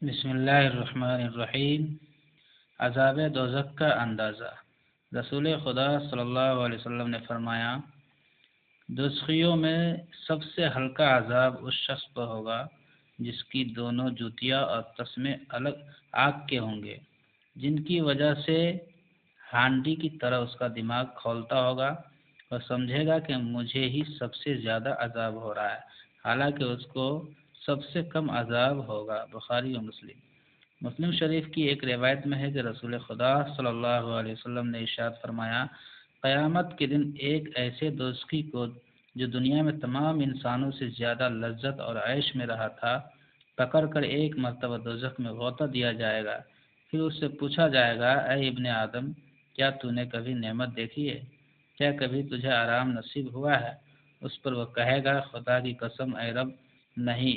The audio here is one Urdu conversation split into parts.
بسم اللہ الرحمن الرحیم۔ عذاب دوزخ کا اندازہ۔ رسول خدا صلی اللہ علیہ وسلم نے فرمایا، دوزخیوں میں سب سے ہلکا عذاب اس شخص پر ہوگا جس کی دونوں جوتیاں اور تسمے الگ آگ کے ہوں گے، جن کی وجہ سے ہانڈی کی طرح اس کا دماغ کھولتا ہوگا اور سمجھے گا کہ مجھے ہی سب سے زیادہ عذاب ہو رہا ہے، حالانکہ اس کو سب سے کم عذاب ہوگا۔ بخاری و مسلم شریف کی ایک روایت میں ہے کہ رسول خدا صلی اللہ علیہ وسلم نے ارشاد فرمایا، قیامت کے دن ایک ایسے دوزخی کو جو دنیا میں تمام انسانوں سے زیادہ لذت اور عیش میں رہا تھا، پکڑ کر ایک مرتبہ دوزخ میں غوطہ دیا جائے گا۔ پھر اس سے پوچھا جائے گا، اے ابن آدم، کیا تو نے کبھی نعمت دیکھی ہے؟ کیا کبھی تجھے آرام نصیب ہوا ہے؟ اس پر وہ کہے گا، خدا کی قسم اے رب، نہیں،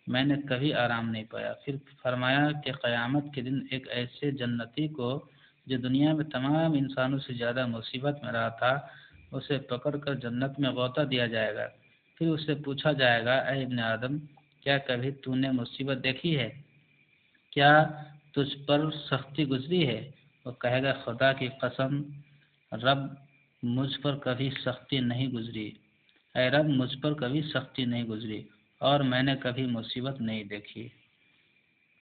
میں نے کبھی آرام نہیں پایا۔ پھر فرمایا کہ قیامت کے دن ایک ایسے جنتی کو جو دنیا میں تمام انسانوں سے زیادہ مصیبت میں رہا تھا، اسے پکڑ کر جنت میں غوطہ دیا جائے گا۔ پھر اس سے پوچھا جائے گا، اے ابن آدم، کیا کبھی تو نے مصیبت دیکھی ہے؟ کیا تجھ پر سختی گزری ہے؟ وہ کہے گا، خدا کی قسم رب، مجھ پر کبھی سختی نہیں گزری، اے رب مجھ پر کبھی سختی نہیں گزری اور میں نے کبھی مصیبت نہیں دیکھی۔